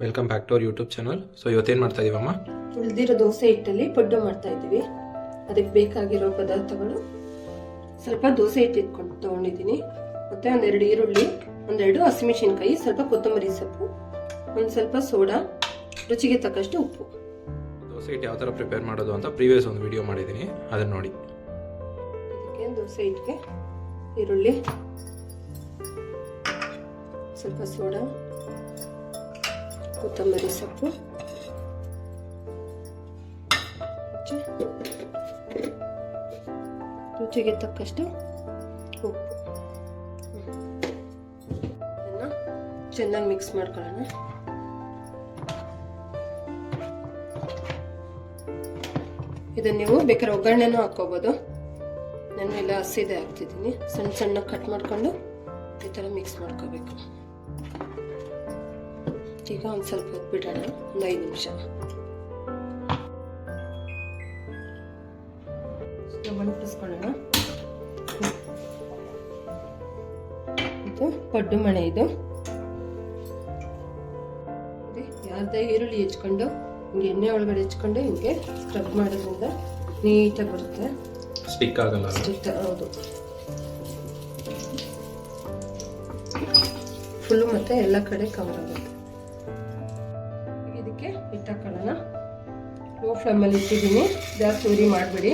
Welcome back to our YouTube channel. So ಇವತ್ತೇನು ಮಾಡ್ತಾ ಇದೀವಮ್ಮ? ಉಳಿದಿರೋ ದೋಸೆ ಹಿಟ್ಟಲ್ಲಿ ಪಡ್ಡು ಮಾಡ್ತಾ ಇದ್ದೀವಿ. ಅದಕ್ಕೆ ಬೇಕಾಗಿರೋ ಪದಾರ್ಥಗಳು ಸ್ವಲ್ಪ ದೋಸೆ ಹಿಟ್ಟು ತಗೊಂಡಿದ್ದೀನಿ, ಮತ್ತೆ ಒಂದೆರಡು ಈರುಳ್ಳಿ, ಒಂದೆರಡು ಹಸಿಮೆಣಸಿನಕಾಯಿ, ಸ್ವಲ್ಪ ಕೊತ್ತಂಬರಿ ಸೊಪ್ಪು, ಒಂದು ಸ್ವಲ್ಪ ಸೋಡಾ, ರುಚಿಗೆ ತಕ್ಕಷ್ಟು ಉಪ್ಪು. ದೋಸೆ ಹಿಟ್ಟು ಯಾವ ಥರ ಪ್ರಿಪೇರ್ ಮಾಡೋದು ಅಂತ ಪ್ರೀವಿಯಸ್ ಒಂದು ವಿಡಿಯೋ ಮಾಡಿದ್ದೀನಿ, ಅದನ್ನು ನೋಡಿ. ಇದಕ್ಕೆ ದೋಸೆ ಹಿಟ್ಟಿಗೆ ಈರುಳ್ಳಿ, ಸ್ವಲ್ಪ ಸೋಡಾ, ಕೊತ್ತಂಬರಿ ಸೊಪ್ಪು, ರುಚಿಗೆ ತಕ್ಕಷ್ಟು ಉಪ್ಪು. ಚೆನ್ನಾಗಿ ಮಿಕ್ಸ್ ಮಾಡ್ಕೊಳ್ಳೋಣ. ಇದನ್ನ ನೀವು ಬೇಕಾದ್ರೆ ಒಗ್ಗರಣೆನೂ ಹಾಕೋಬಹುದು. ನಾನು ಎಲ್ಲ ಹಸಿದೆ ಹಾಕ್ತಿದ್ದೀನಿ. ಸಣ್ಣ ಸಣ್ಣ ಕಟ್ ಮಾಡ್ಕೊಂಡು ಈ ಥರ ಮಿಕ್ಸ್ ಮಾಡ್ಕೋಬೇಕು. ಈಗ ಒಂದು ಸ್ವಲ್ಪ ಹೊತ್ತು ಬಿಡೋಣ, ಒಂದು 5 ನಿಮಿಷ. ಅಂಟಿಸ್ಕೊಳ್ಳೋಣ. ಇದು ಪಡ್ಡು ಮಣೆ. ಇದು ಯಾರ್ದ ಈರುಳ್ಳಿ ಹೆಚ್ಕೊಂಡು ಹಿಂಗೆ ಎಣ್ಣೆ ಒಳಗಡೆ ಹೆಚ್ಕೊಂಡು ಹಿಂಗೆ ಸ್ಕ್ರಬ್ ಮಾಡೋದ್ರಿಂದ ನೀಟಾಗಿ ಬರುತ್ತೆ, ಸ್ಟಿಕ್ ಆಗಲ್ಲ. ಸ್ಟಿಕ್ ಹೌದು, ಫುಲ್ಲು ಮತ್ತೆ ಎಲ್ಲ ಕಡೆ ಕವರ್ ಆಗುತ್ತೆ. ಇದಕ್ಕೆ ಹಿಟ್ಟು ಹಾಕೊಳ್ಳೋಣ. ಲೋ ಫ್ಲೇಮಲ್ಲಿ ಇಟ್ಟಿದ್ದೀನಿ, ಜಾಸ್ತಿ ಉರಿ ಮಾಡಬೇಡಿ.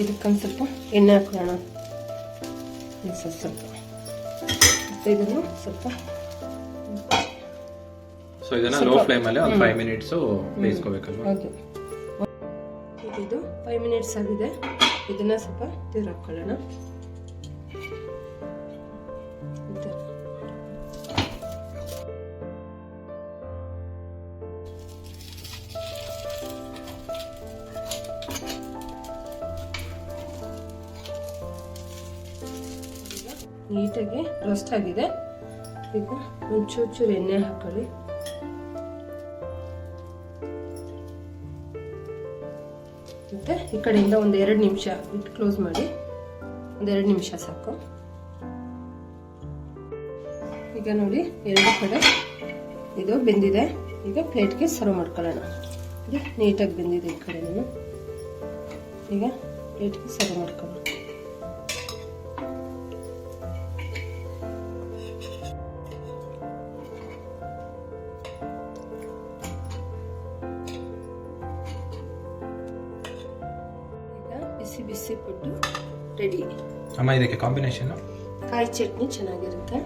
ಇದಕ್ಕೊಂದು ಸ್ವಲ್ಪ ಎಣ್ಣೆ ಹಾಕೋಣ, ಸ್ವಲ್ಪ. ಇದನ್ನು ಸ್ವಲ್ಪ ಲೋ ಫ್ಲೇಮ್ ಅಲ್ಲಿ ಒಂದು 5 ಮಿನಿಟ್ಸ್ ಬೇಯಿಸ್ಕೋಬೇಕಲ್ವಾ? ಹೌದು. ಇದು 5 ಮಿನಿಟ್ಸ್ ಆಗಿದೆ. ಇದನ್ನ ಸ್ವಲ್ಪ ತಿರು ಹಾಕೊಳ್ಳೋಣ. ನೀಟಾಗಿ ರೋಸ್ಟ್ ಆಗಿದೆ. ಈಗ ಒಂದು ಚೂರು ಎಣ್ಣೆ ಹಾಕೊಳ್ಳಿ. ಮತ್ತೆ ಈ ಕಡೆಯಿಂದ ಒಂದು 2 ನಿಮಿಷ ಇಟ್ಟು ಕ್ಲೋಸ್ ಮಾಡಿ. ಒಂದು 2 ನಿಮಿಷ ಸಾಕು. ಈಗ ನೋಡಿ, 2 ಕಡೆ ಇದು ಬೆಂದಿದೆ. ಈಗ ಪ್ಲೇಟ್ಗೆ ಸರ್ವ್ ಮಾಡ್ಕೊಳ್ಳೋಣ. ಇದು ನೀಟಾಗಿ ಬೆಂದಿದೆ ಈ ಕಡೆ. ಈಗ ಪ್ಲೇಟ್ಗೆ ಸರ್ವ್ ಮಾಡ್ಕೊಳ್ಳೋಣ. ಬಿಸಿ ಬಿಸಿ ಪಡ್ಡು ರೆಡಿ. ಅಮ್ಮ, ಇದಕ್ಕೆ ಕಾಂಬಿನೇಷನ್ ಕಾಯಿ ಚಟ್ನಿ ಚೆನ್ನಾಗಿರುತ್ತೆ.